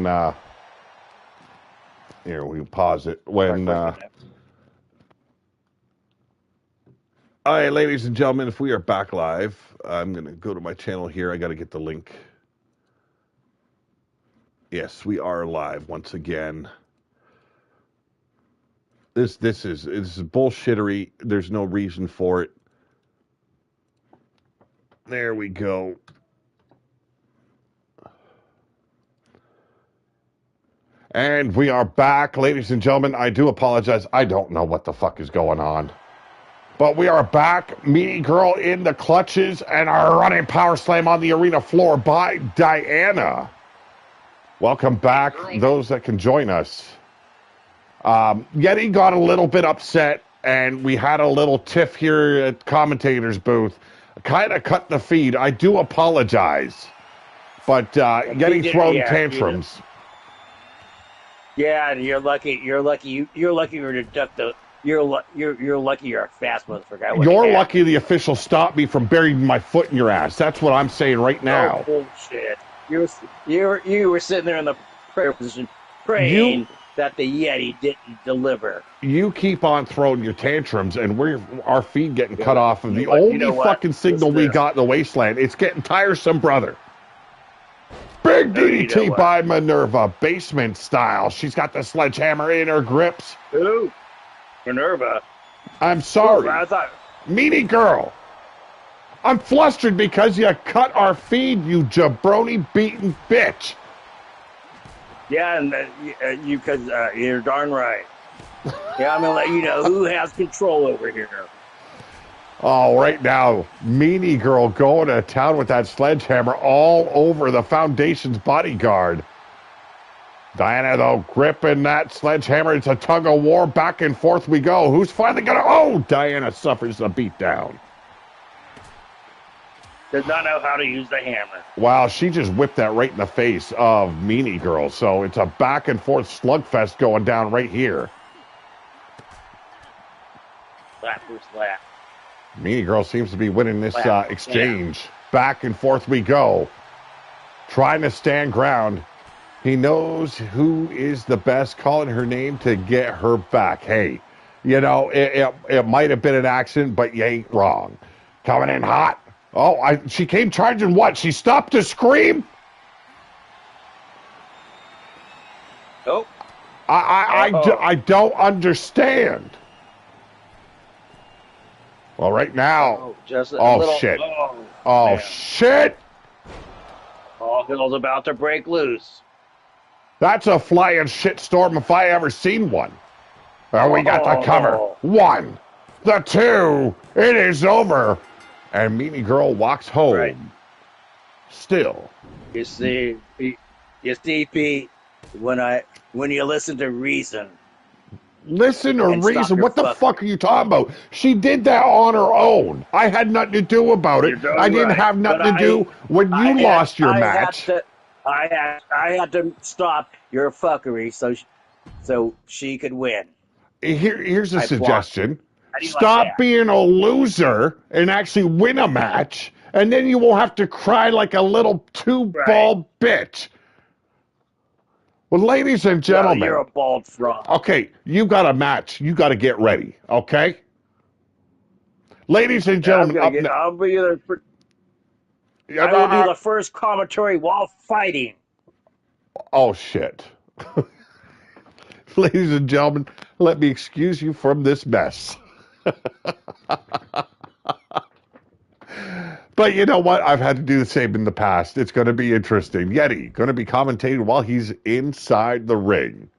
when here we pause it when. All right, ladies and gentlemen, if we are back live, I'm going to go to my channel here. I got to get the link. Yes, we are live once again. This is bullshittery. There's no reason for it. There we go. And we are back, ladies and gentlemen. I do apologize. I don't know what the fuck is going on. But we are back. Meanie Girl in the clutches and our running power slam on the arena floor by Diana. Welcome back, those that can join us. Yeti got a little bit upset, and we had a little tiff here at commentator's booth. Kind of cut the feed. I do apologize. But Yeti throwing tantrums. Yeah, you're lucky. You're lucky. You're lucky you're to duck the. You're lucky you're a fast motherfucker. You're lucky the official stopped me from burying my foot in your ass. That's what I'm saying right now. Oh, bullshit. You were sitting there in the prayer position praying that the Yeti didn't deliver. You keep on throwing your tantrums, and our feed getting cut off of the only fucking signal we got in the wasteland. It's getting tiresome, brother. Big DDT by Minerva, basement style. She's got the sledgehammer in her grips. Ooh, Minerva. I'm sorry. Ooh, I thought... Meanie Girl. I'm flustered because you cut our feed, you jabroni-beaten bitch. Yeah, and you're darn right. Yeah, I'm going to let you know who has control over here. Oh, right now, Meanie Girl going to town with that sledgehammer all over the Foundation's bodyguard. Diana, though, gripping that sledgehammer. It's a tug of war. Back and forth we go. Who's finally going to... Oh, Diana suffers a beatdown. Does not know how to use the hammer. Wow, she just whipped that right in the face of Meanie Girl. So it's a back and forth slugfest going down right here. Slap for slap. Meanie Girl seems to be winning this exchange. Back and forth we go. Trying to stand ground. He knows who is the best, calling her name to get her back. Hey, you know, it might have been an accident, but you ain't wrong. Coming in hot. Oh, she came charging what? She stopped to scream? Oh. I don't understand. Well, right now. Shit. Oh, shit. All hell's about to break loose. That's a flying shitstorm if I ever seen one. Well, we got the cover. 1, the 2, it is over. And Meanie Girl walks home. Right. Still. You see, Pete, when you listen to reason. Listen or reason? What the fuck are you talking about? She did that on her own. I had nothing to do about it. I didn't have nothing to do when you lost your match. I had to stop your fuckery so she could win. Here's a suggestion. Stop being a loser and actually win a match, and then you won't have to cry like a little two-ball bitch. Well, ladies and gentlemen. You're a bald frog. Okay, you got a match. You got to get ready, okay? Ladies and gentlemen. I'll be the first commentary while fighting. Oh, shit. Ladies and gentlemen, let me excuse you from this mess. But you know what? I've had to do the same in the past. It's going to be interesting. Yeti going to be commentating while he's inside the ring.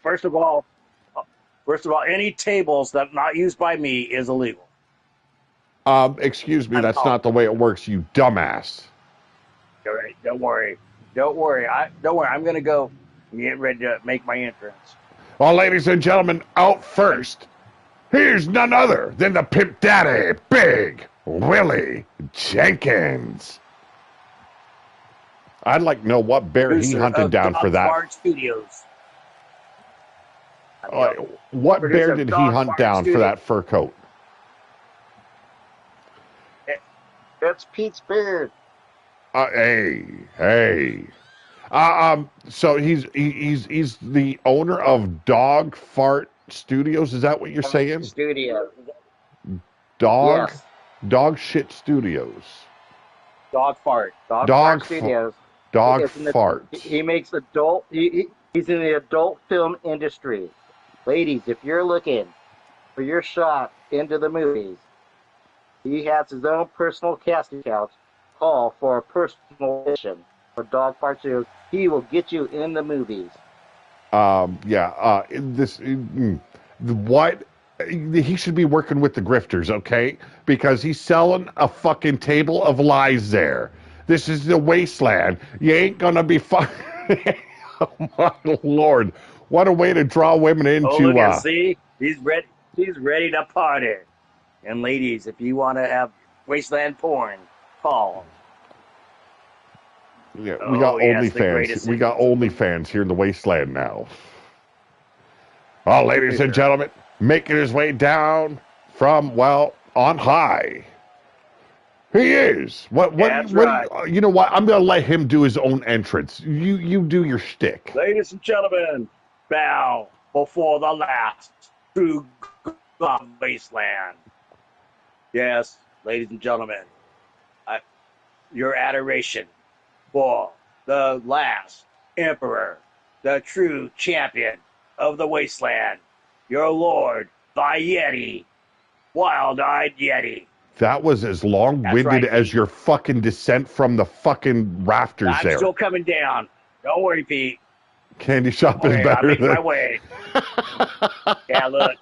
First of all, any tables that are not used by me is illegal. Excuse me, that's not the way it works, you dumbass. All right, don't worry. I'm going to go get ready to make my entrance. Well, ladies and gentlemen, out first, here's none other than the Pimp Daddy, Big Willie Jenkins. I'd like to know what bear he hunted down for that. Bard Studios. What bear did he hunt down for that fur coat? It's Pete's beard. Hey. So he's the owner of Dog Fart Studios. Is that what you're saying? Studio. Dog, Yes. Dog Shit Studios. Dog Fart. Dog Dog Fart Studios. Dog It's Farts. He makes adult. He's in the adult film industry. Ladies, if you're looking for your shot into the movies, he has his own personal casting couch. Call for a personal audition for Dog Fart Studios. He will get you in the movies. What he should be working with the grifters, okay? Because he's selling a fucking table of lies there. This is the wasteland. You ain't gonna be Oh my Lord! What a way to draw women into. Oh, look at see, he's ready. He's ready to party. And ladies, if you want to have wasteland porn, call. Yeah, we got OnlyFans. We got OnlyFans here in the wasteland now. Oh, ladies and gentlemen, making his way down from, well, on high. He is. Right. You know what? I'm going to let him do his own entrance. You do your shtick. Ladies and gentlemen, bow before the last true God wasteland. Yes, ladies and gentlemen, your adoration for the last emperor, the true champion of the wasteland, your lord, the Yeti, wild-eyed Yeti. That was as long-winded as your fucking descent from the fucking rafters there. I'm still coming down. Don't worry, Pete. Candy shop is better I'm making my way. Yeah, look.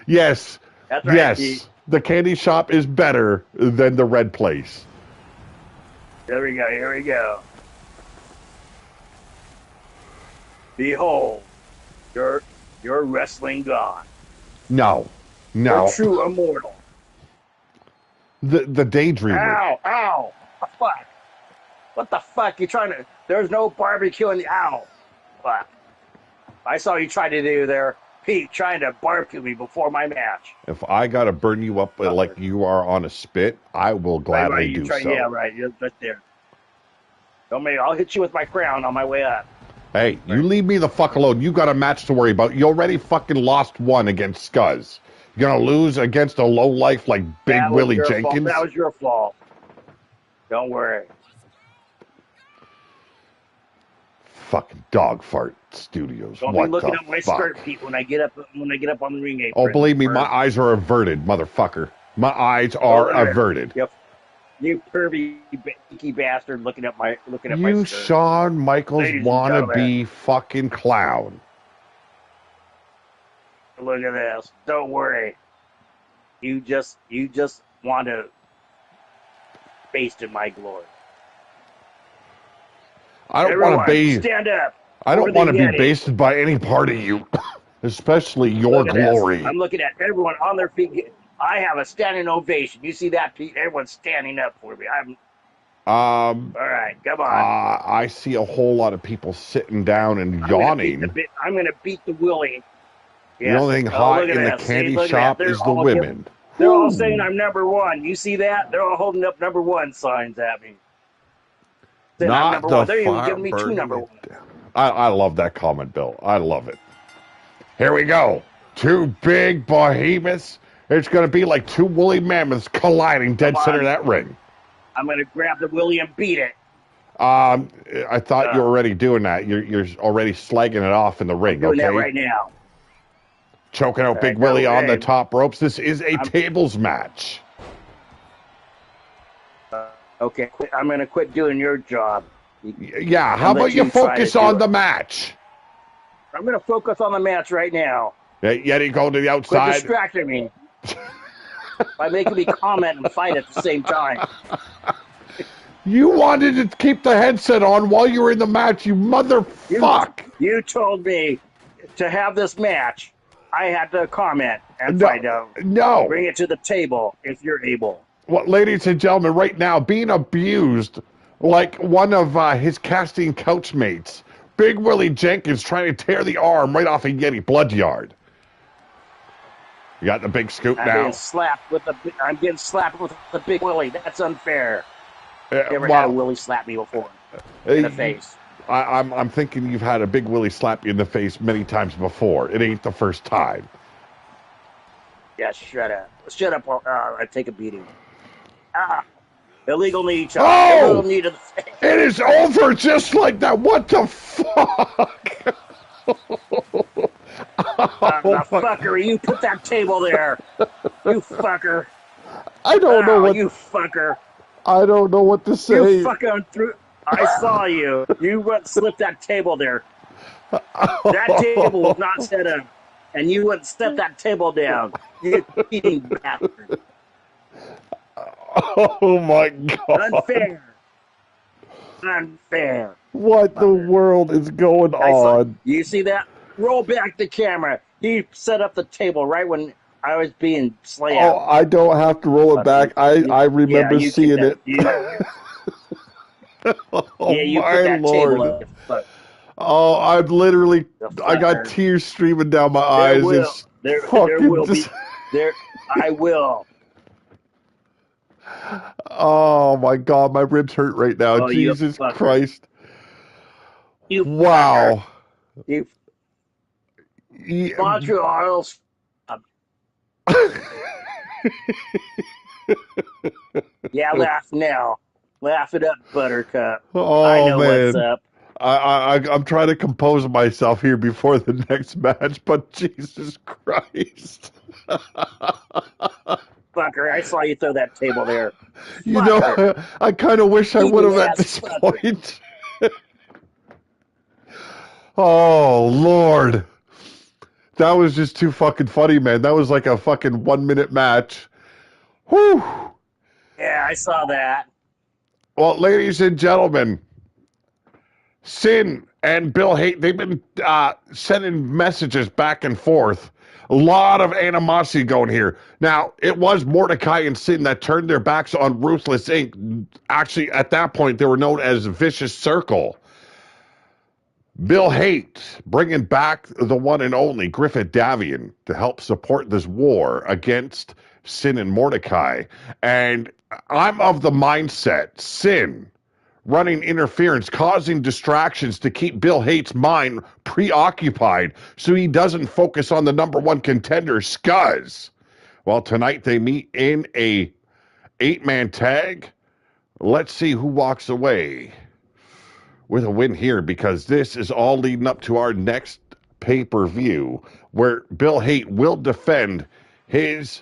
Yes. That's right, yes. Pete. The candy shop is better than the red place. There we go. Here we go. Behold, your wrestling god. No. The true immortal. The daydreamer. Ow! Fuck! What the fuck? You trying to? There's no barbecue in the ow. Fuck! I saw you try to do there, Pete, trying to barbecue me before my match. If I gotta burn you up like you are on a spit, I will gladly do so. Yeah, right. You're right there. Don't make. I'll hit you with my crown on my way up. Hey, you leave me the fuck alone. You got a match to worry about. You already fucking lost one against Scuzz. You're gonna lose against a lowlife like Big Willie Jenkins? That was your fault. Don't worry. Fucking Dog Fart Studios. Don't be looking at my skirt, Pete, when I get up on the ring apron. Oh, believe me, my eyes are averted, motherfucker. My eyes are averted. Yep. You pervy, icky bastard looking at my skirt. You Shawn Michaels wannabe fucking clown. Look at this. Don't worry. You just want to baste in my glory. I don't want to be. Stand up. I don't want to be basted by any part of you, especially your glory. I'm looking at everyone on their feet. I have a standing ovation. You see that, Pete? Everyone's standing up for me. All right, come on. I see a whole lot of people sitting down and yawning. I'm going to beat the Willie. Yes. The only thing hot in the candy shop is the women. They're all saying I'm number one. You see that? They're all holding up number one signs at me. Not the one. They're even giving me two number one. I love that comment, Bill. I love it. Here we go. Two big behemoths. It's going to be like two woolly mammoths colliding dead center of that ring. I'm going to grab the Willie and beat it. I thought you were already doing that. You're already slagging it off in the ring. I'm doing that right now. Choking out Big Willie on the top ropes. This is a tables match. Okay, I'm going to quit doing your job. Yeah, how about you focus on the match? I'm going to focus on the match right now. Yeti, go to the outside. Quit distracting me by making me comment and fight at the same time. You wanted to keep the headset on while you were in the match, you motherfuck. You told me to have this match. I had to comment and find out. No. Bring it to the table if you're able. Well, ladies and gentlemen, right now, being abused like one of his casting couch mates, Big Willie Jenkins trying to tear the arm right off a Yeti Bloodyard. You got the big scoop now. I'm getting slapped with the Big Willie. That's unfair. Never Wow. had a Willie slap me before in the face. I'm thinking you've had a big Willie slap you in the face many times before. It ain't the first time. Yeah, shut up. Shut up or I take a beating. Illegal knee, Chuck. Oh! Illegal knee to the face. It is over just like that. What the fuck? The fucker, you put that table there. You fucker. I don't know what you fucker. I don't know what to say. You fucking threw. I saw you. You went slipped that table there. That table was not set up, and you went step that table down. You cheating bastard. Oh my God. Unfair. What the world is going on? You see that? Roll back the camera. He set up the table right when I was being slammed. Oh, I don't have to roll it back. I remember seeing it. Oh, you my put that Lord. table up. Oh, I'm literally, I got tears streaming down my eyes. There will be. I will. Oh my God, my ribs hurt right now. Jesus Christ. Wow. You bought your oils. Yeah, laugh now. Laugh it up, Buttercup. Oh, I know man. what's up. I'm trying to compose myself here before the next match, but Jesus Christ. Fucker, I saw you throw that table there. You know, I kind of wish I would have at this point. Oh, Lord. That was just too fucking funny, man. That was like a fucking 1 minute match. Whew. Yeah, I saw that. Well, ladies and gentlemen, Sin and Bill Hate, they've been sending messages back and forth. A lot of animosity going here. Now, it was Mordecai and Sin that turned their backs on Ruthless Inc. Actually, at that point, they were known as Vicious Circle. Bill Hate bringing back the one and only Griffith Davian to help support this war against Sin and Mordecai. And I'm of the mindset, Sin running interference, causing distractions to keep Bill Hate's mind preoccupied so he doesn't focus on the number one contender, Scuzz. Well, tonight they meet in a 8-man tag. Let's see who walks away with a win here, because this is all leading up to our next pay-per-view where Bill Hate will defend his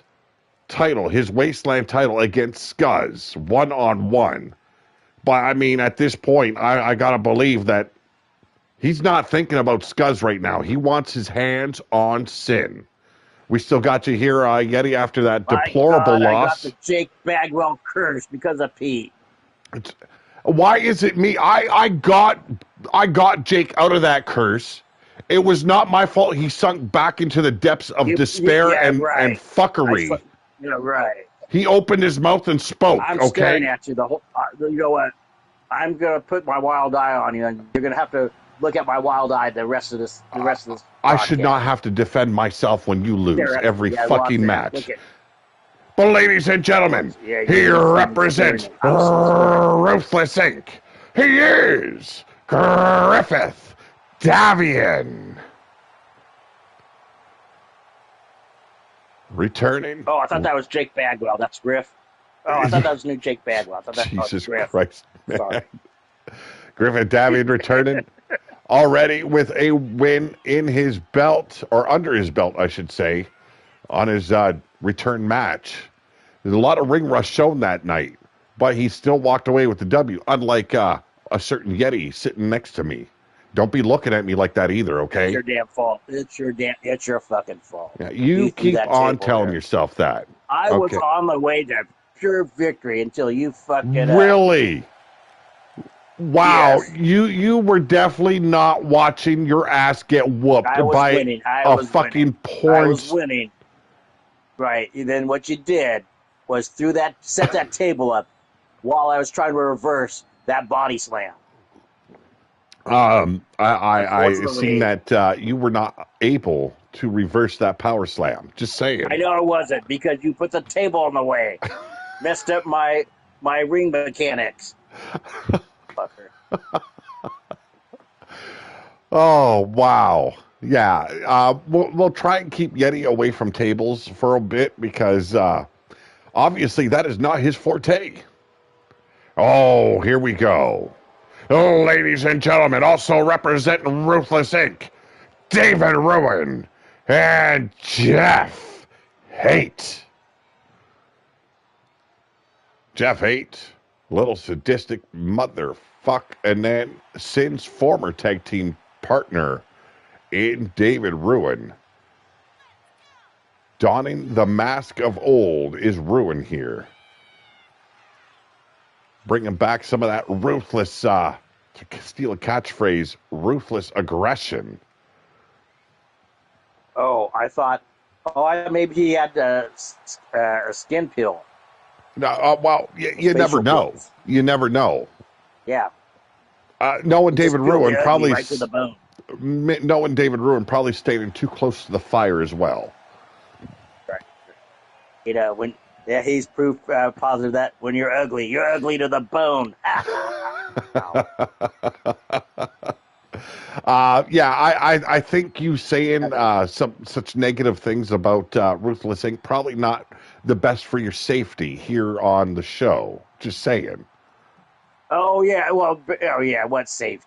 title, his Wasteland title against Scuzz, one-on-one. But, I mean, at this point, I got to believe that he's not thinking about Scuzz right now. He wants his hands on Sin. We still got you here, Yeti, after that deplorable loss. I got the Jake Bagwell curse because of Pete. Why is it me? I got Jake out of that curse. It was not my fault. He sunk back into the depths of despair and fuckery. Yeah, right. He opened his mouth and spoke. I'm staring at you the whole. You know what? I'm gonna put my wild eye on you, and you're gonna have to look at my wild eye the rest of this. I should not have to defend myself when you lose every fucking match. But ladies and gentlemen, he represents Ruthless Inc. He is Griffith Davian. Returning. Oh, I thought that was Jake Bagwell. That's Griff. Oh, I thought that was new Jake Bagwell. I thought that Jesus Griff. Christ, man. Sorry. Griffith Davian returning already with a win in his belt, or under his belt, I should say, on his return match. There's a lot of ring rust shown that night, but he still walked away with the W, unlike a certain Yeti sitting next to me. Don't be looking at me like that either, okay? It's your damn fault. It's your fucking fault. Yeah, you keep on telling yourself that. I was on the way to pure victory until you fucked it up. Really? Wow, yes. you were definitely not watching your ass get whooped by a fucking porn. I was winning. Right. And then what you did was set that table up while I was trying to reverse that body slam. I seen that you were not able to reverse that power slam. Just saying. I know it wasn't, because you put the table in the way. Messed up my ring mechanics. Fucker. Oh, wow. Yeah. We'll try and keep Yeti away from tables for a bit because obviously that is not his forte. Oh, here we go. Oh, ladies and gentlemen, also representing Ruthless Inc., David Ruin and Jeff Haight. Jeff Haight, little sadistic motherfuck, and then Sin's former tag team partner in David Ruin. Donning the mask of old is Ruin here. Bringing back some of that ruthless, to steal a catchphrase, ruthless aggression. Oh, I thought, maybe he had a skin peel. No, well, you never know. Pills. You never know. Yeah. Knowing David Ruin probably right to the bone. Knowing David Ruin probably staying too close to the fire as well. Right. You know, he's proof positive that when you're ugly to the bone. I think you saying some such negative things about Ruthless Inc. probably not the best for your safety here on the show. Just saying. Oh yeah, what safety?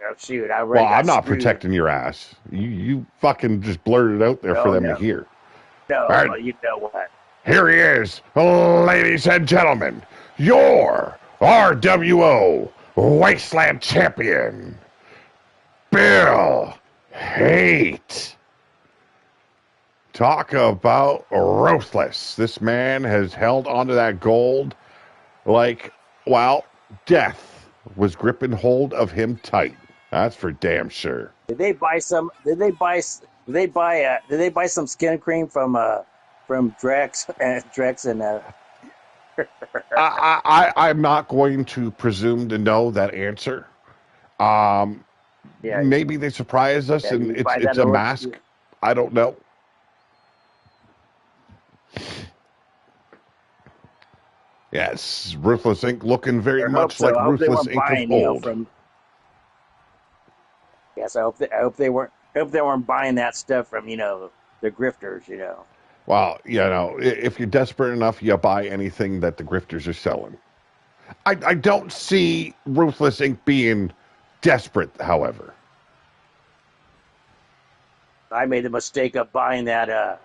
Oh shoot, I'm not protecting your ass. You fucking just blurted it out there for them to hear. No, right. Well, you know what? Here he is, ladies and gentlemen, your RWO Wasteland Champion, Bill Haight. Talk about ruthless. This man has held onto that gold like, well, death was gripping hold of him tight. That's for damn sure. Did they buy some skin cream from Drex and I'm not going to presume to know that answer. Maybe they surprise us and it's a mask. I don't know. Yes, Ruthless Inc. looking very much like Ruthless Inc. of old. Yes, I hope they weren't buying that stuff from the grifters. Well, if you're desperate enough, you buy anything that the grifters are selling. I don't see Ruthless Inc. being desperate, however. I made the mistake of buying that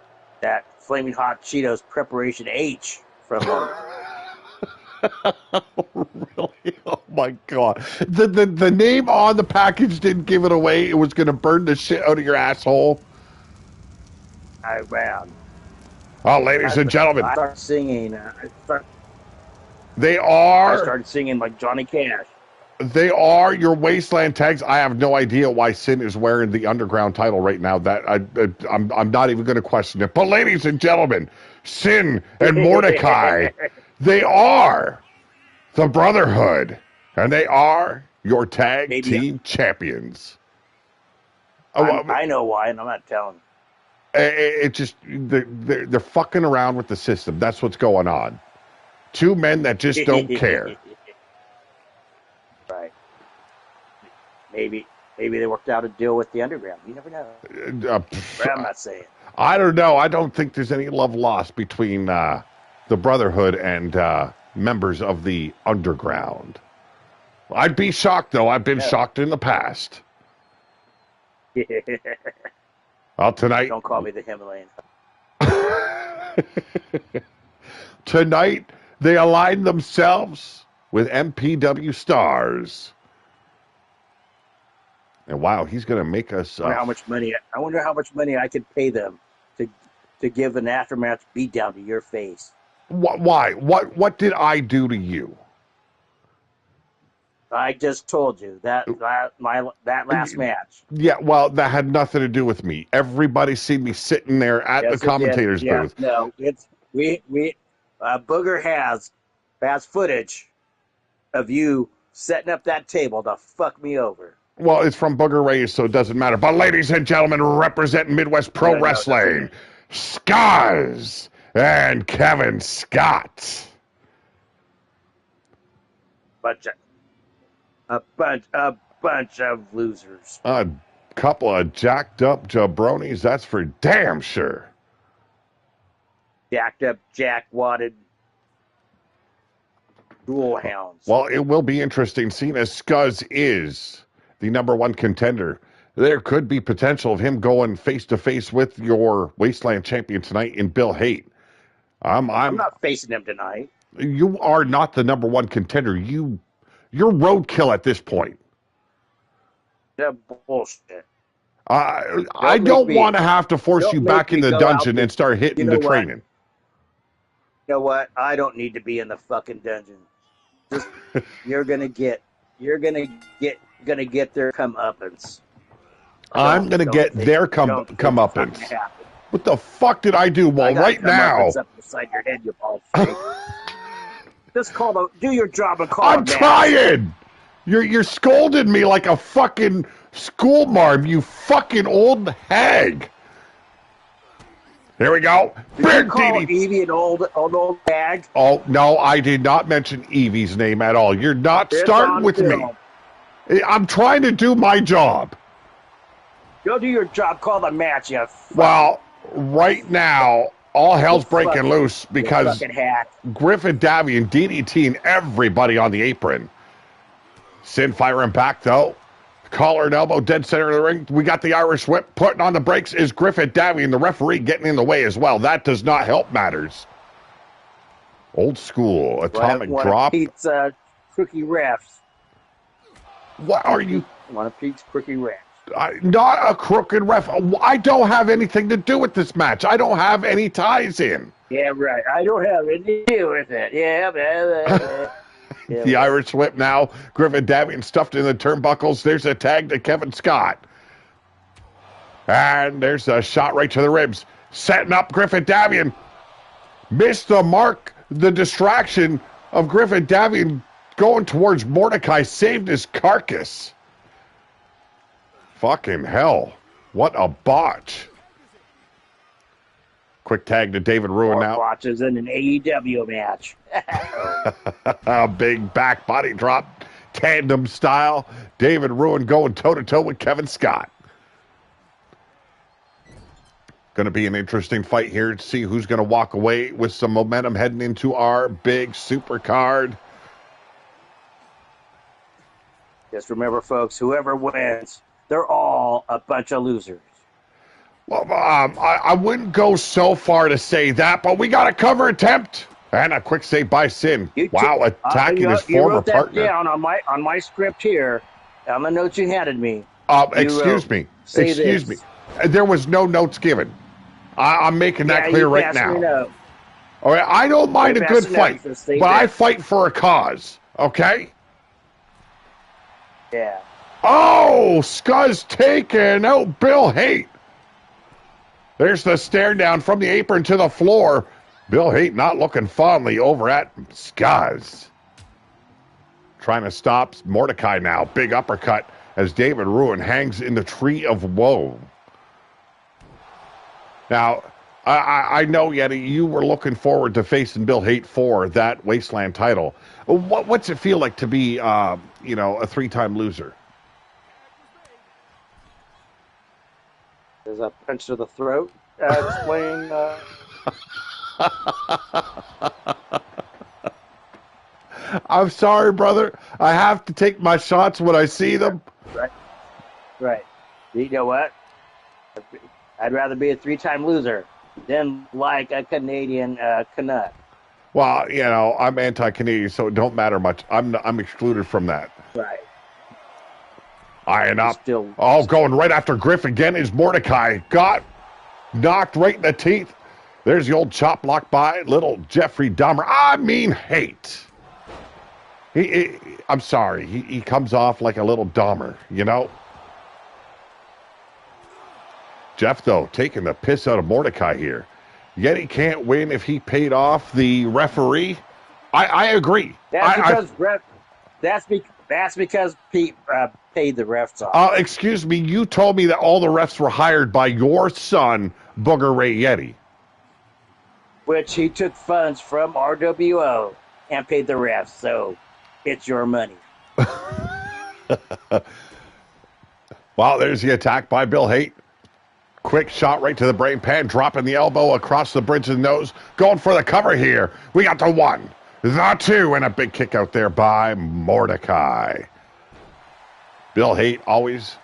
Flaming Hot Cheetos Preparation H from them. Really? Oh my God! The name on the package didn't give it away. It was going to burn the shit out of your asshole. I ran. Oh, ladies and gentlemen, I started singing. They are. I started singing like Johnny Cash. They are your Wasteland tags. I have no idea why Sin is wearing the Underground title right now. That I'm not even going to question it. But ladies and gentlemen, Sin and Mordecai, they are the Brotherhood, and they are your tag team champions. I know why, and I'm not telling. It just they're fucking around with the system. That's what's going on. Two men that just don't care. Right. Maybe they worked out a deal with the Underground. You never know. But I'm not saying. I don't know. I don't think there's any love lost between the Brotherhood and members of the Underground. I'd be shocked, though. I've been shocked in the past. Well, tonight... Don't call me the Himalayan. Tonight, they align themselves with MPW stars. And wow, he's going to make us... I wonder how much money I could pay them to give an aftermatch beatdown to your face. Why? What did I do to you? I just told you that last match. Yeah, well, that had nothing to do with me. Everybody seen me sitting there at the commentator's booth. No, it's we Booger has footage of you setting up that table to fuck me over. Well, it's from Booger Ray, so it doesn't matter. But ladies and gentlemen, representing Midwest Pro Wrestling, Skaz and Kevin Scott. bunch of losers. A couple of jacked up jabronis, that's for damn sure. Jacked up, jack-wadded drool hounds. Well, it will be interesting seeing as Scuzz is the number one contender. There could be potential of him going face-to-face with your Wasteland champion tonight in Bill Haight. I'm not facing him tonight. You are not the number one contender. You're roadkill at this point. That bullshit. I don't want to have to force you back in the dungeon and start hitting the training. You know what? I don't need to be in the fucking dungeon. Just you're gonna get their comeuppance. I'm gonna get their comeuppance. What the fuck did I do? Well, right now. Up beside your head, you bald freak. Just do your job and call. I'm trying. You're scolding me like a fucking school marm, you fucking old hag. Here we go. Did you call Evie an old hag? Oh no, I did not mention Evie's name at all. You're not starting with me. I'm trying to do my job. Go do your job. Call the match, you. Well, right now, all hell's breaking loose because Griffin Davian DDTing everybody on the apron. Sin firing back, though. Collar and elbow, dead center of the ring. We got the Irish whip. Putting on the brakes is Griffin Davian, the referee, getting in the way as well. That does not help matters. Old school, atomic drop. Pete's crookie refs. What are you? One of Pete's crookie refs. Not a crooked ref. I don't have anything to do with this match. I don't have any ties in. Yeah, right. I don't have anything to do with it. Yeah. The Irish whip now. Griffin Davian stuffed in the turnbuckles. There's a tag to Kevin Scott. And there's a shot right to the ribs. Setting up Griffin Davian. Missed the mark. The distraction of Griffin Davian going towards Mordecai. Saved his carcass. Fucking hell. What a botch. Quick tag to David Ruin now. Botches in an AEW match. A big back body drop. Tandem style. David Ruin going toe-to-toe with Kevin Scott. Going to be an interesting fight here to see who's going to walk away with some momentum heading into our big super card. Just remember, folks, whoever wins, they're all a bunch of losers. Well, I wouldn't go so far to say that, but we got a cover attempt and a quick save by Sin. Wow, attacking his former partner. Down on my script here, on the notes you handed me. Excuse me. There was no notes given. I'm making that clear right now. All right, I don't mind a good fight, but I fight for a cause. Okay. Yeah. Oh, Scuzz taken out Bill Haight. There's the stare down from the apron to the floor. Bill Haight not looking fondly over at Scuzz. Trying to stop Mordecai now. Big uppercut as David Ruin hangs in the tree of woe. Now, I know, Yeti, you were looking forward to facing Bill Haight for that Wasteland title. What's it feel like to be, a three-time loser? There's a punch to the throat. Explain. I'm sorry, brother. I have to take my shots when I see them. Right. You know what? I'd rather be a three-time loser than like a Canadian Canuck. Well, I'm anti-Canadian, so it don't matter much. I'm excluded from that. Right. Eyeing up. Going right after Griff again is Mordecai. Got knocked right in the teeth. There's the old chop block by little Jeffrey Dahmer. Haight. I'm sorry. He comes off like a little Dahmer, Jeff, though, taking the piss out of Mordecai here. Yet he can't win if he paid off the referee. I agree. That's because Pete paid the refs off. Excuse me, you told me that all the refs were hired by your son, Booger Ray Yeti. Which he took funds from RWO and paid the refs, so it's your money. Well, there's the attack by Bill Haight. Quick shot right to the brain pan, dropping the elbow across the bridge of the nose. Going for the cover here. We got the 1, the 2, and a big kick out there by Mordecai. Bill Haight, always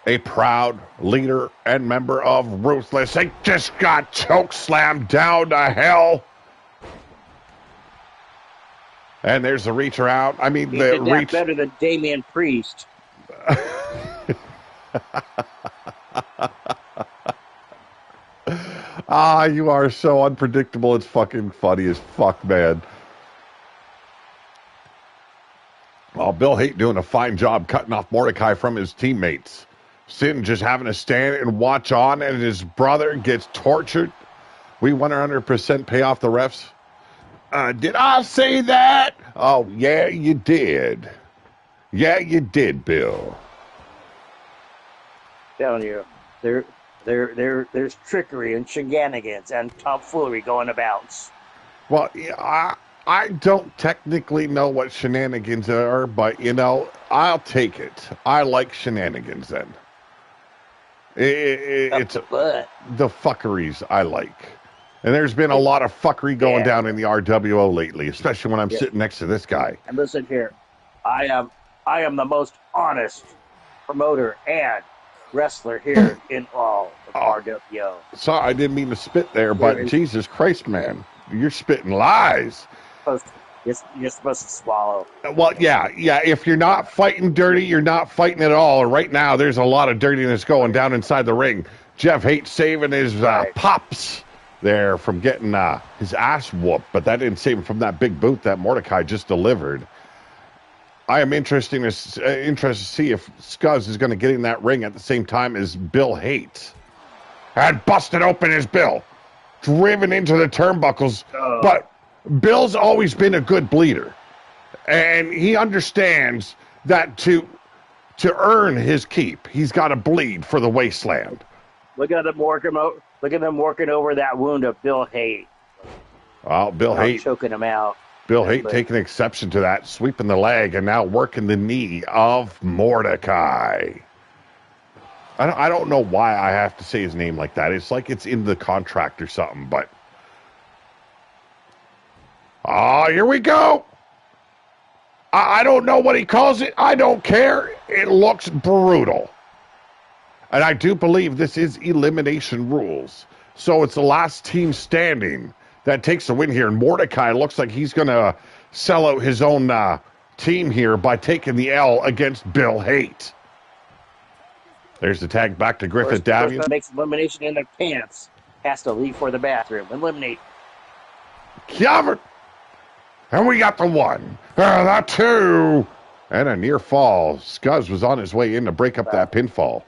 a proud leader and member of Ruthless. They just got choke slammed down to hell. And there's the reach around. I mean, He the did that reach. better than Damian Priest. You are so unpredictable. It's fucking funny as fuck, man. Well, Bill Haight doing a fine job cutting off Mordecai from his teammates. Sin just having to stand and watch on, and his brother gets tortured. We 100% pay off the refs. Did I say that? Oh, yeah, you did. Yeah, you did, Bill. Telling you, there's trickery and shenanigans and tomfoolery going about. Well, yeah, I don't technically know what shenanigans are, but, you know, I'll take it. I like shenanigans then. It's the fuckeries I like. And there's been a lot of fuckery going down in the RWO lately, especially when I'm sitting next to this guy. And listen here, I am the most honest promoter and wrestler here in all of RWO. Sorry, I didn't mean to spit there, but Jesus Christ, man, you're spitting lies. You're supposed to swallow. Well, yeah. If you're not fighting dirty, you're not fighting at all. And right now, there's a lot of dirtiness going down inside the ring. Jeff Haight saving his pops there from getting his ass whooped, but that didn't save him from that big boot that Mordecai just delivered. I am interested to see if Scuzz is going to get in that ring at the same time as Bill Haight. And busted open is Bill, driven into the turnbuckles, but Bill's always been a good bleeder, and he understands that to earn his keep, he's got to bleed for the wasteland. Look at him working over that wound of Bill Haight. Well, Bill Haight choking him out. Bill Haight taking exception to that, sweeping the leg, and now working the knee of Mordecai. I don't know why I have to say his name like that. It's like it's in the contract or something, but... here we go. I don't know what he calls it. I don't care. It looks brutal. And I do believe this is elimination rules. So it's the last team standing that takes the win here. And Mordecai looks like he's going to sell out his own team here by taking the L against Bill Haight. There's the tag back to Griffith Davian. Person makes elimination in their pants has to leave for the bathroom. Eliminate. Covered. And we got the 1, the 2, and a near fall. Scuzz was on his way in to break up that pinfall.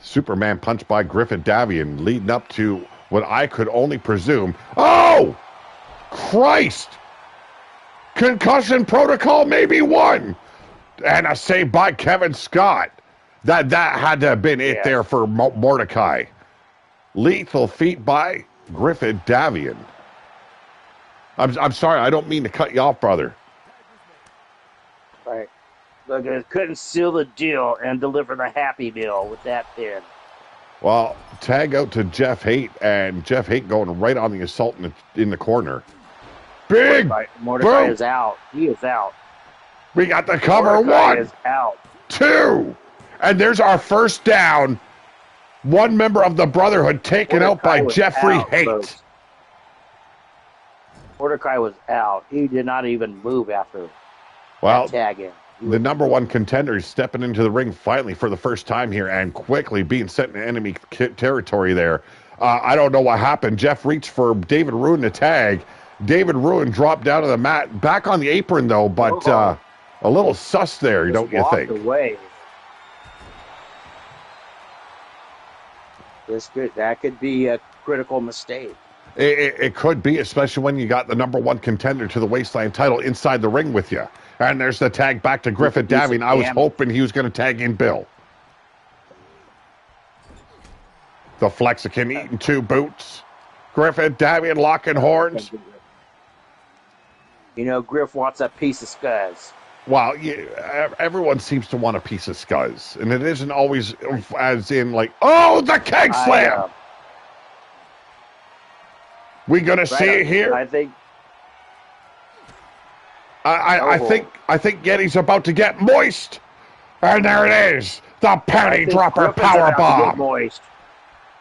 Superman punch by Griffith Davian, leading up to what I could only presume. Oh! Christ! Concussion protocol maybe 1. And a save by Kevin Scott. That had to have been it there for Mordecai. Lethal feat by Griffith Davian. I'm sorry, I don't mean to cut you off, brother. Right. Look, I couldn't seal the deal and deliver the happy meal with that pin. Well, tag out to Jeff Haight, and Jeff Haight going right on the assault in the corner. Big Mordecai is out. He is out. We got the cover. Mordecai 1, is out. 2, and there's our first down. One member of the Brotherhood taken Mordecai out by Jeffrey Haight. Folks. Mordecai was out. He did not even move after that tag in. The number 1 contender is stepping into the ring finally for the first time here and quickly being sent into enemy territory there. I don't know what happened. Jeff reached for David Ruin to tag. David Ruin dropped down to the mat. Back on the apron, though, but a little sus there, don't you think? Away. That could be a critical mistake. It could be, especially when you got the number 1 contender to the Wasteland title inside the ring with you. And there's the tag back to Griffith Davian. I was hoping he was going to tag in Bill. The Flexican eating 2 boots. Griffith Davian locking horns. You know, Griff wants a piece of Scuzz. Well, everyone seems to want a piece of Scuzz, and it isn't always as in like, oh, the keg slam. We gonna see it here? I think. I think Yeti's about to get moist, and there it is, the panty dropper power bomb. Moist.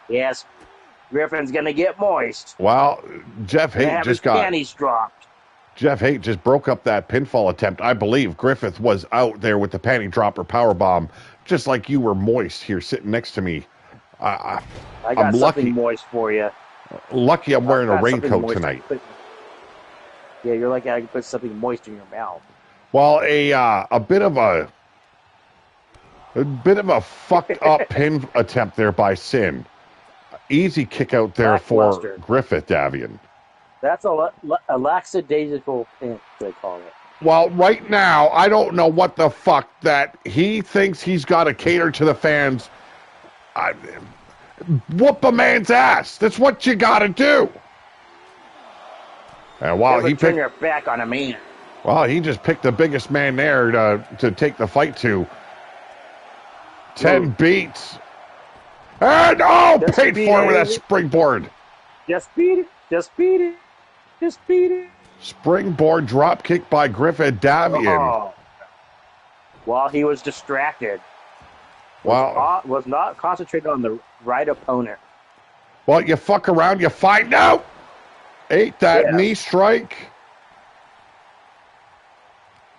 Yes, Griffin's gonna get moist. Well, Jeff Haight just got panties dropped. Jeff Haight just broke up that pinfall attempt. I believe Griffith was out there with the panty dropper power bomb, just like you were moist here sitting next to me. I got something moist for you. Lucky I'm wearing a raincoat tonight. Yeah, you're like I can put something moist in your mouth. Well, a bit of a fucked up pin attempt there by Sin. Easy kick out there for Griffith, Davian. That's a lackadaisical pin, they call it. Well, right now, I don't know what the fuck that he thinks he's got to cater to the fans. Whoop a man's ass. That's what you got to do. And while he turn your back on a man. Well, he just picked the biggest man there to take the fight to. 10 beats. And paid for it with that springboard. Just beat it. Just beat it. Just beat it. Springboard drop kick by Griffith Davian. Oh. While he was distracted. Wow. Was not concentrated on the right opponent. Well, you fuck around, you find out. Ate that knee strike.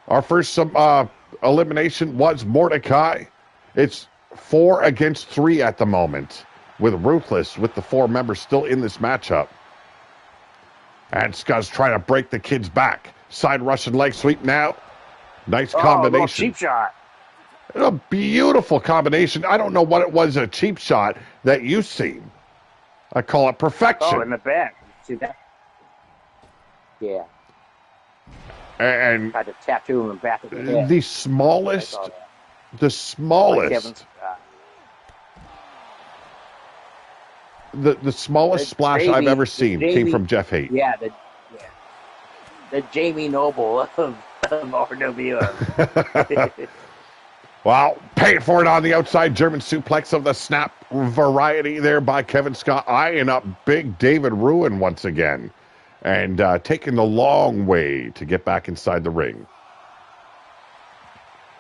Our first elimination was Mordecai. It's 4 against 3 at the moment, with Ruthless, with the 4 members still in this matchup. And Scuzz trying to break the kid's back. Side Russian leg sweep now. Nice combination. Cheap shot. A beautiful combination. I don't know what it was, a cheap shot that you've seen. I call it perfection. Oh, in the back. See that? Yeah. And tried to tattoo him in the back of the head. The smallest, the smallest splash I've ever seen came from Jeff Haight. Yeah, the Jamie Noble of RWO. Well, paid for it on the outside. German suplex of the snap variety there by Kevin Scott, eyeing up big David Ruin once again. And taking the long way to get back inside the ring.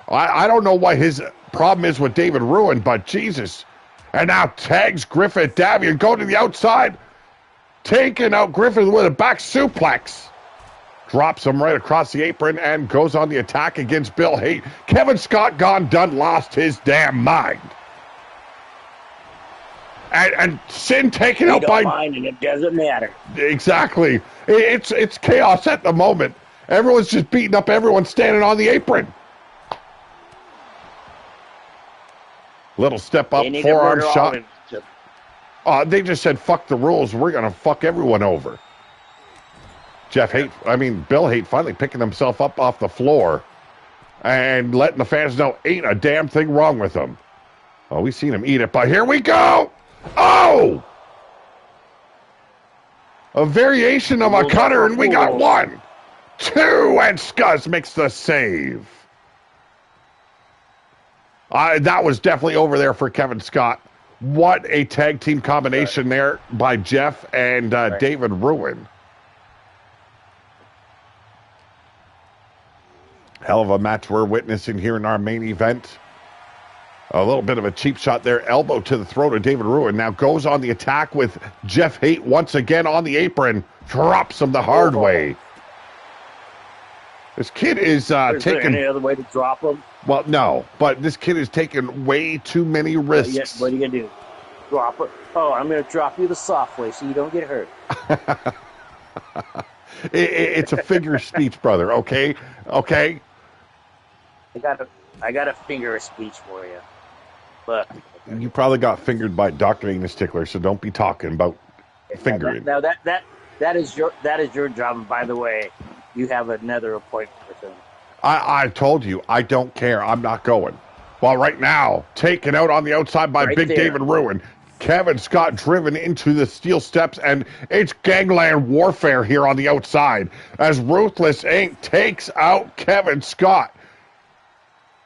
I don't know what his problem is with David Ruin, but Jesus. And now tags Griffith Davian, go to the outside. Taking out Griffith with a back suplex. Drops him right across the apron and goes on the attack against Bill Haight. Kevin Scott gone done, lost his damn mind. And Sin taken out by... mind and it doesn't matter. Exactly. It's chaos at the moment. Everyone's just beating up everyone standing on the apron. Little step up, forearm shot. They just said, fuck the rules. We're going to fuck everyone over. Bill Haight finally picking himself up off the floor and letting the fans know ain't a damn thing wrong with him. Oh, we've seen him eat it, but here we go. Oh! A variation of a cutter, and we got 1, 2, and Scuzz makes the save. That was definitely over there for Kevin Scott. What a tag team combination there by Jeff and David Ruin. Hell of a match we're witnessing here in our main event. A little bit of a cheap shot there. Elbow to the throat of David Ruin. Now goes on the attack with Jeff Haight once again on the apron. Drops him the hard way. This kid is taking... there any other way to drop him? Well, no. But this kid is taking way too many risks. What are you going to do? Drop it? Oh, I'm going to drop you the soft way so you don't get hurt. It's a figure of speech, brother. Okay? Okay? I got a figure of speech for you. But you probably got fingered by Dr. Anus Tickler, so don't be talking about fingering. Now that is your job. And by the way, you have another appointment with him. I told you, I don't care. I'm not going. Well, right now, taken out on the outside by Big David Ruin. Kevin Scott driven into the steel steps, and it's gangland warfare here on the outside as Ruthless Inc. takes out Kevin Scott.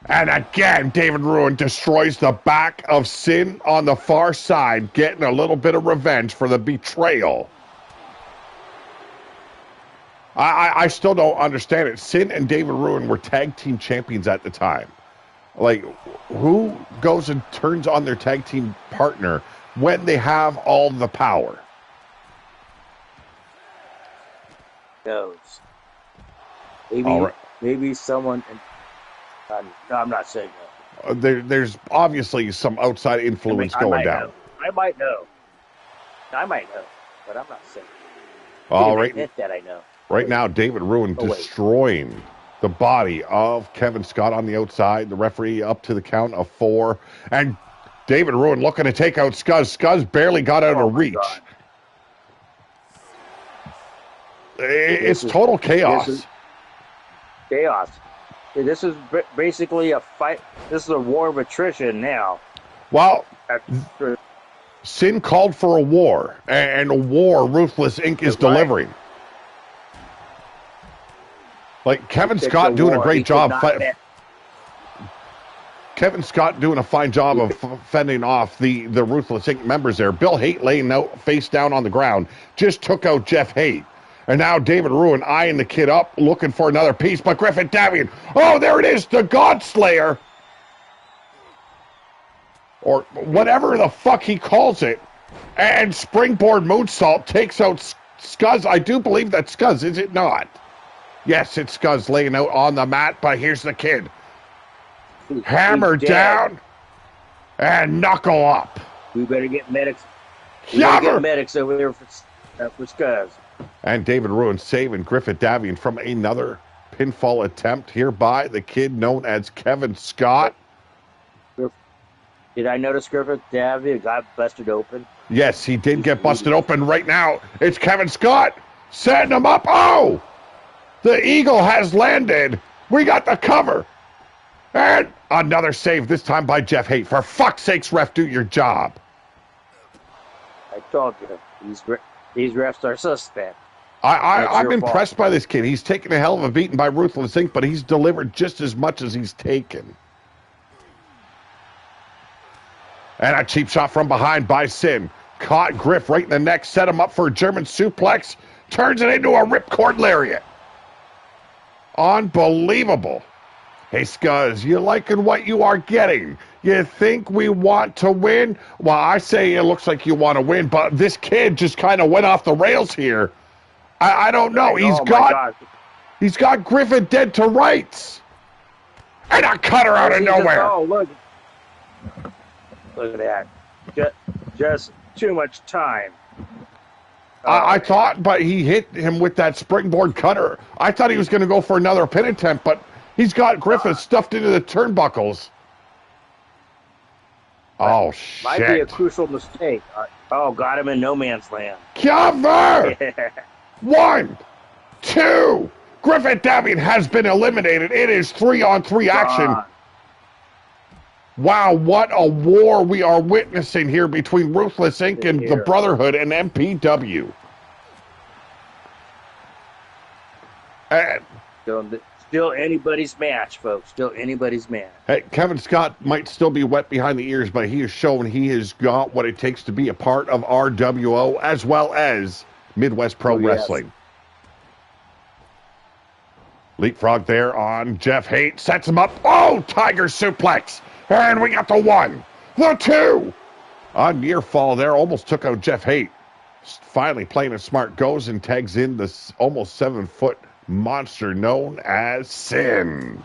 And again, David Ruin destroys the back of Sin on the far side, getting a little bit of revenge for the betrayal. I still don't understand it. Sin and David Ruin were tag team champions at the time. Like, who goes and turns on their tag team partner when they have all the power? Knows. Maybe, maybe someone. No, I'm not saying that. There's obviously some outside influence going down. I might know, but I'm not saying. All right. Admit that I know. Right now, David Ruin destroying the body of Kevin Scott on the outside. The referee up to the count of 4. And David Ruin looking to take out Scuzz. Scuzz barely got out of reach. It's total chaos. This is chaos. This is basically a fight. This is a war of attrition now. Well, Sin called for a war, and a war Ruthless Inc. is delivering. Like, Kevin Scott doing a great job. Kevin Scott doing a fine job of fending off the Ruthless Inc. members there. Bill Haight laying out face down on the ground just took out Jeff Haight. And now David Ruin eyeing the kid up, looking for another piece. But Griffin Davian, oh, there it is, the Godslayer. Or whatever the fuck he calls it. And Springboard Moonsault takes out Scuzz. I do believe that's Scuzz, is it not? Yes, it's Scuzz laying out on the mat, but here's the kid. Hammer down and knuckle up. We better get medics. We better get medics over there for Scuzz. And David Ruin saving Griffith Davian from another pinfall attempt here by the kid known as Kevin Scott. Did I notice Griffith Davian got busted open? Yes, he did get busted open right now. It's Kevin Scott setting him up. Oh! The Eagle has landed. We got the cover. And another save, this time by Jeff Haight. For fuck's sakes, ref, do your job. I told you, these refs are suspect. I'm impressed by this kid. He's taken a hell of a beating by Ruthless Inc., but he's delivered just as much as he's taken. And a cheap shot from behind by Sin. Caught Griff right in the neck, set him up for a German suplex, turns it into a ripcord lariat. Unbelievable. Hey, Scuzz, you liking what you are getting? You think we want to win? Well, I say it looks like you want to win, but this kid just kind of went off the rails here. I don't know. He's got Griffin dead to rights. And a cutter out of nowhere. Look at that. Just too much time. I thought, but he hit him with that springboard cutter. I thought he was going to go for another pin attempt, but he's got Griffith stuffed into the turnbuckles. Oh, shit. Might be a crucial mistake. Got him in no man's land. Cover! 1, 2. Griffith Davian has been eliminated. It is 3-on-3 action. Wow, what a war we are witnessing here between Ruthless Inc. and the Brotherhood and MPW. Still anybody's match, folks. Still anybody's match. Hey, Kevin Scott might still be wet behind the ears, but he has shown he has got what it takes to be a part of RWO as well as Midwest Pro Wrestling. Leapfrog there on Jeff Haight. Sets him up. Oh, Tiger suplex. And we got the 1, the 2. A near fall there. Almost took out Jeff Haight. Finally playing it smart. Goes and tags in this almost 7-foot monster known as Sin.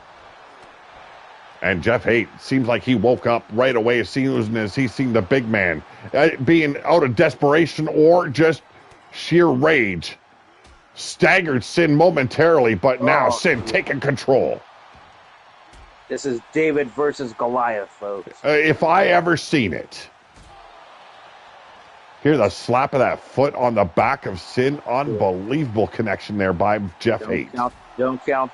And Jeff Haight seems like he woke up right away as soon as he seen the big man. Being out of desperation or just sheer rage. Staggered Sin momentarily, but now Sin taking control. This is David versus Goliath, folks. If I ever seen it. Here's a slap of that foot on the back of Sin. Unbelievable connection there by Jeff Haight. Don't count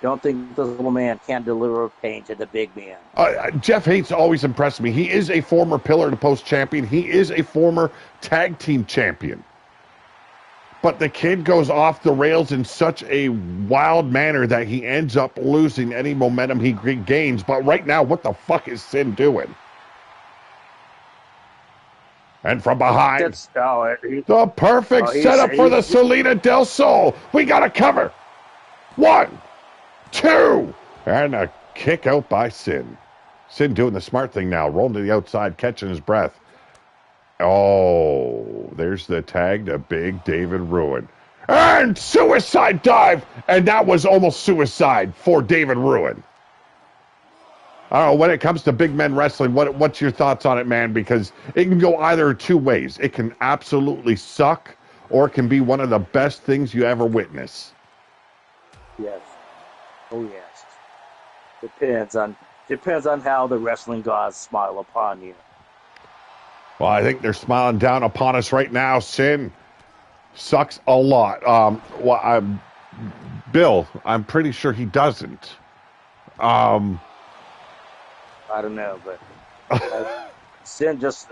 Don't think this little man can't deliver pain to the big man. Jeff Hate's always impressed me. He is a former Pillar to Post champion. He is a former tag team champion. But the kid goes off the rails in such a wild manner that he ends up losing any momentum he gains. But right now, what the fuck is Sin doing? And from behind, the perfect setup for the Salida del Sol. We got a cover. 1, 2, and a kick out by Sin. Sin doing the smart thing now, rolling to the outside, catching his breath. Oh, there's the tag to Big David Ruin. And suicide dive! And that was almost suicide for David Ruin. I don't know, when it comes to big men wrestling, what's your thoughts on it, man? Because it can go either two ways. It can absolutely suck, or it can be one of the best things you ever witness. Yes. Oh, yes. Depends on how the wrestling gods smile upon you. Well, I think they're smiling down upon us right now. Sin sucks a lot. Bill, I'm pretty sure he doesn't. I don't know, but Sin just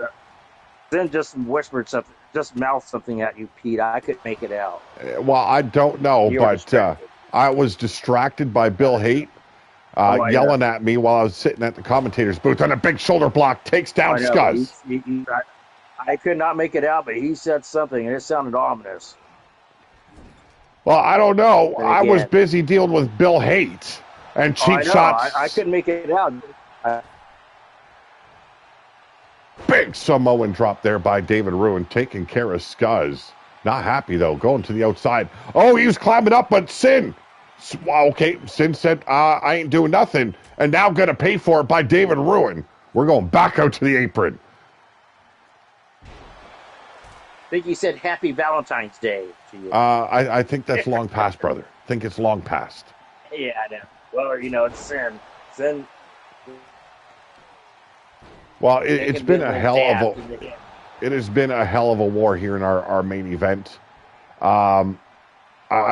whispered something, just mouthed something at you, Pete. I couldn't make it out. Well, I don't know, but I was distracted by Bill Hate yelling at me while I was sitting at the commentator's booth, and a big shoulder block takes down Scuzz. I could not make it out, but he said something, and it sounded ominous. Well, I don't know. I was busy dealing with Bill Hate and cheap shots. I couldn't make it out. Big Samoan drop there by David Ruin, taking care of Scuzz. Not happy, though, going to the outside. Oh, he was climbing up, but Sin. Okay, Sin said, I ain't doing nothing, and now going to pay for it by David Ruin. We're going back out to the apron. I think he said Happy Valentine's Day to you. I think that's long past, brother. I think it's long past. Yeah, I know. Well, it's Sin. Sin. Well, it's been a hell of a... It has been a hell of a war here in our main event. I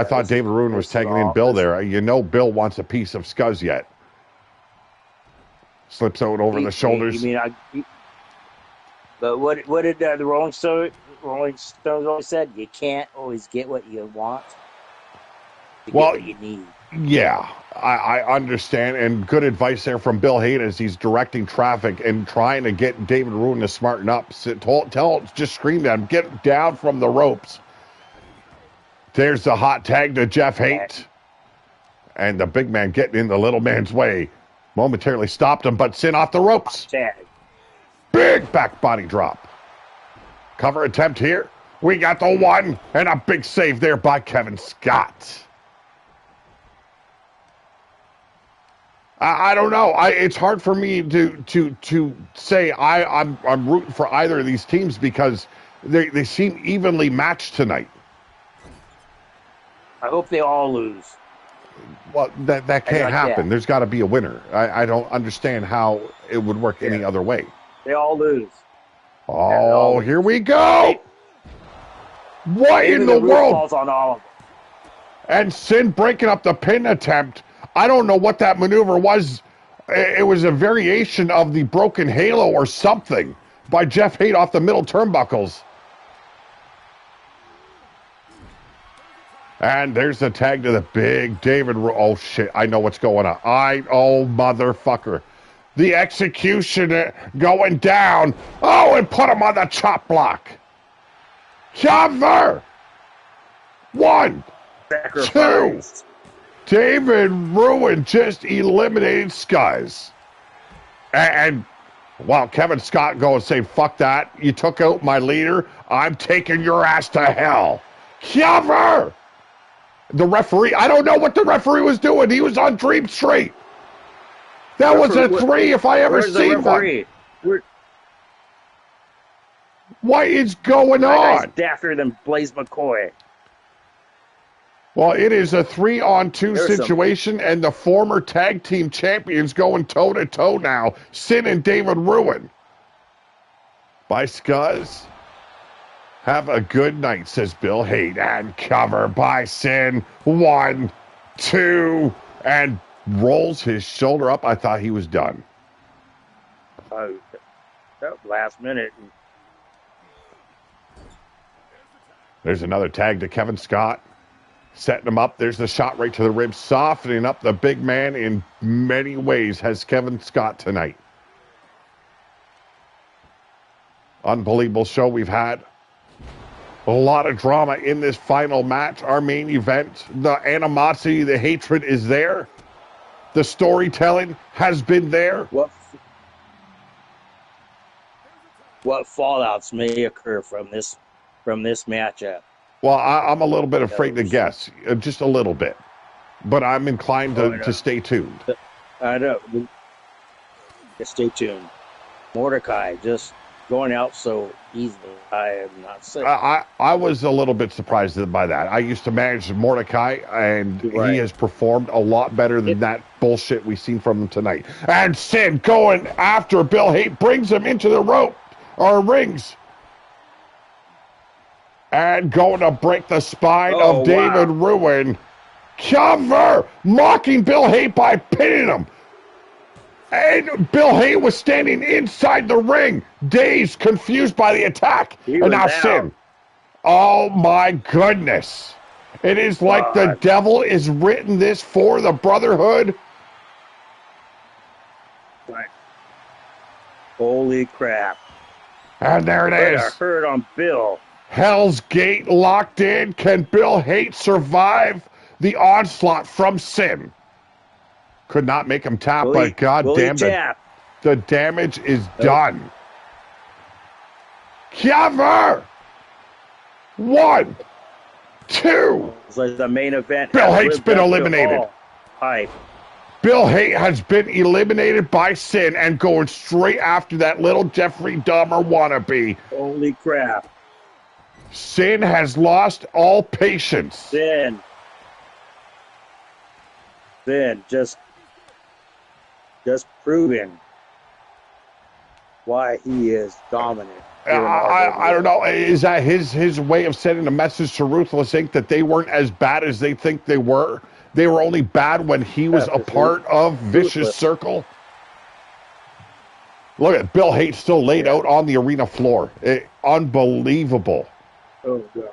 thought David Ruin was tagging in Bill there. Bill wants a piece of Scuzz yet. Slips out over the shoulders. But what did the Rolling Stones always said? You can't always get what you want. You get what you need. Yeah, I understand, and good advice there from Bill Hate as he's directing traffic and trying to get David Ruin to smarten up. Just scream at him, get down from the ropes. There's the hot tag to Jeff Hate. And the big man getting in the little man's way. Momentarily stopped him, but Sin off the ropes. Big back body drop. Cover attempt here. We got the one, and a big save there by Kevin Scott. I don't know. It's hard for me to say I'm rooting for either of these teams because they seem evenly matched tonight. I hope they all lose. Well, that can't happen. There's got to be a winner. I don't understand how it would work any other way. They all lose. Oh, here we go. What in the world? Falls on all of them. And Sin breaking up the pin attempt. I don't know what that maneuver was. It was a variation of the broken halo or something by Jeff Hate off the middle turnbuckles. And there's the tag to the big David. Oh, shit. I know what's going on. Oh, motherfucker. The executioner going down. Oh, and put him on the chop block. Cover. 1, 2. David Ruin just eliminated Scuzz. And while Kevin Scott goes say, fuck that. You took out my leader. I'm taking your ass to hell. Cover. The referee, I don't know what the referee was doing. He was on Dream Street. That was a 3 if I ever seen one. What is going on? Dafter than Blaze McCoy. Well, it is a 3-on-2 situation, and the former tag team champions going toe-to-toe now. Sin and David Ruin. By Scuzz. Have a good night, says Bill Hate. And cover by Sin. 1, 2. and rolls his shoulder up. I thought he was done. That last minute. There's another tag to Kevin Scott. Setting him up. There's the shot right to the ribs. Softening up the big man in many ways has Kevin Scott tonight. Unbelievable show we've had. A lot of drama in this final match. Our main event. The animosity, the hatred is there. The storytelling has been there. What fallouts may occur from this matchup? Well, I'm a little bit afraid to guess, just a little bit, but I'm inclined to stay tuned. I know. Just stay tuned. Mordecai just going out so easily. I am not saying. I was a little bit surprised by that. I used to manage Mordecai, and he has performed a lot better than that bullshit we've seen from him tonight. And Sin going after Bill Haight, brings him into the rings. And going to break the spine of David Ruin. Cover! Mocking Bill Haight by pinning him. And Bill Haight was standing inside the ring, dazed, confused by the attack. And now Sin. Oh my goodness. It is like the devil is written this for the Brotherhood. Right. Holy crap. And there it is. I heard on Bill. Hell's Gate locked in. Can Bill Haight survive the onslaught from Sin? Could not make him tap, but God damn it. The damage is done. Cover! 1, 2. It's like the main event. Bill Haight's been eliminated. Hype. Bill Haight has been eliminated by Sin and going straight after that little Jeffrey Dahmer wannabe. Holy crap. Sin has lost all patience. Sin just proving why he is dominant. I don't know. Is that his way of sending a message to Ruthless Inc. that they weren't as bad as they think they were? They were only bad when he was a part of Vicious Circle? Look at Bill Haight still laid out on the arena floor. Unbelievable. Oh, God.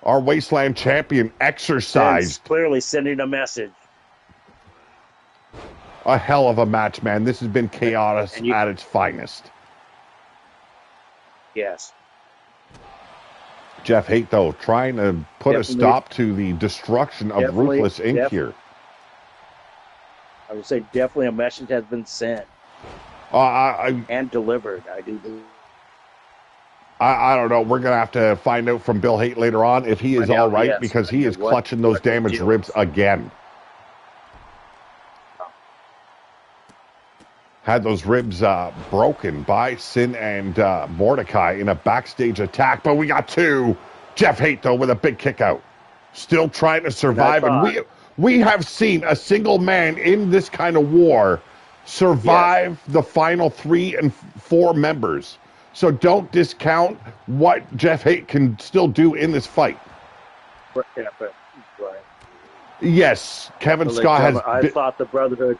Our Wasteland champion exercised. Clearly sending a message. A hell of a match, man. This has been chaos at its finest. Yes. Jeff Haight, though, trying to put a stop to the destruction of Ruthless Inc. here. I would say definitely a message has been sent. And delivered, I do believe. I don't know. We're going to have to find out from Bill Haight later on if he is all right, because he is clutching those damaged ribs again. Had those ribs broken by Sin and Mordecai in a backstage attack, but we got two. Jeff Haight, though, with a big kick out. Still trying to survive, and we have seen a single man in this kind of war survive the final 3 and 4 members. So don't discount what Jeff Haight can still do in this fight. Yes, Kevin Scott has... I thought the Brotherhood...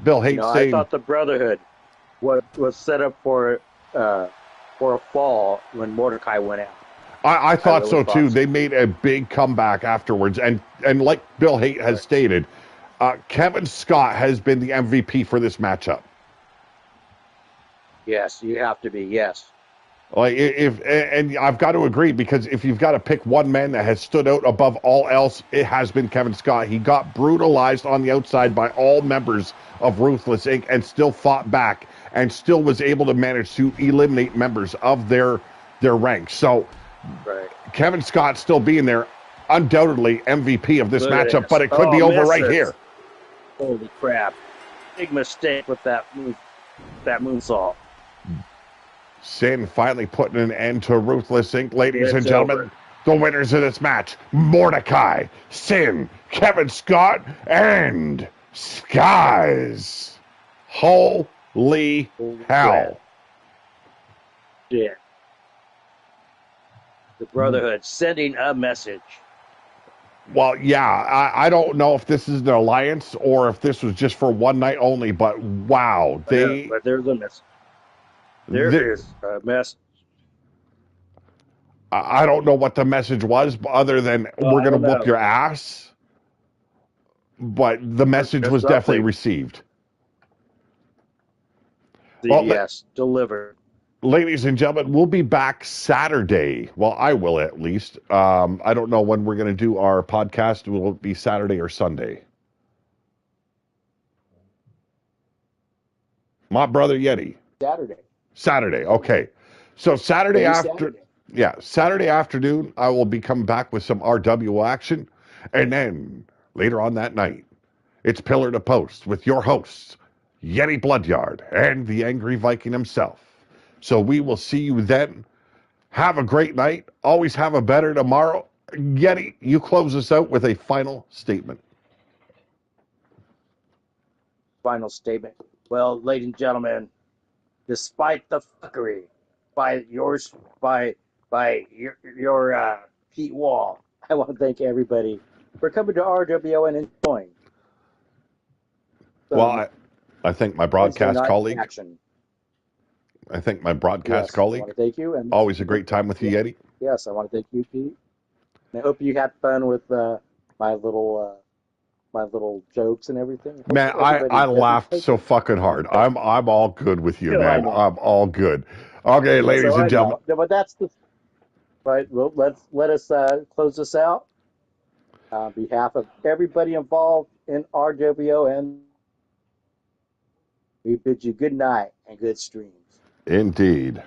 Bill Haight saying... I thought the Brotherhood was set up for a fall when Mordecai went out. I thought so, too. They made a big comeback afterwards. And like Bill Haight has stated, Kevin Scott has been the MVP for this matchup. Yes, you have to be, yes. Like and I've got to agree, because if you've got to pick one man that has stood out above all else, it has been Kevin Scott. He got brutalized on the outside by all members of Ruthless Inc. and still fought back and still was able to manage to eliminate members of their ranks. So Kevin Scott still being there, undoubtedly MVP of this matchup, but it could be over right here. Holy crap. Big mistake with that moonsault. Sin finally putting an end to Ruthless Inc. Ladies and gentlemen, the winners of this match, Mordecai, Sin, Kevin Scott, and Skies. Holy hell. Yeah. The Brotherhood sending a message. Well, yeah, I don't know if this is an alliance or if this was just for one night only, but wow, But there's a mess. There they is a mess. I don't know what the message was, other than Well, we're I going to don't whoop know. your ass. But the message There's was definitely something. received. Well, CBS delivered. ladies and gentlemen, we'll be back Saturday. Well, I will at least. I don't know when we're going to do our podcast. Will it be Saturday or Sunday? My brother Yeti. Saturday. Saturday. Okay. So Saturday Maybe after, Saturday. yeah, Saturday afternoon, I will be coming back with some RWO action. And then later on that night, it's Pillar to Post with your hosts, Yeti Bloodyard and the Angry Viking himself. So we will see you then. Have a great night. Always have a better tomorrow. Yeti, you close us out with a final statement. Final statement. Well, ladies and gentlemen, despite the fuckery by your Pete Wall, I want to thank everybody for coming to RWO and enjoying Well, some I thank my Wednesday broadcast night colleague. action. I thank my broadcast Yes, I want colleague. to thank you. And Always a great time with you, Yeti. yes, I want to thank you, Pete. And I hope you had fun with my little jokes and everything. Hope Man, everybody I doesn't laughed take so fucking hard. I'm all good with you, No, I man. know. I'm all good. Okay, ladies So and I gentlemen. know. No, but that's the right. Well, let us close this out. On behalf of everybody involved in RWO, and we bid you good night and good streams. Indeed.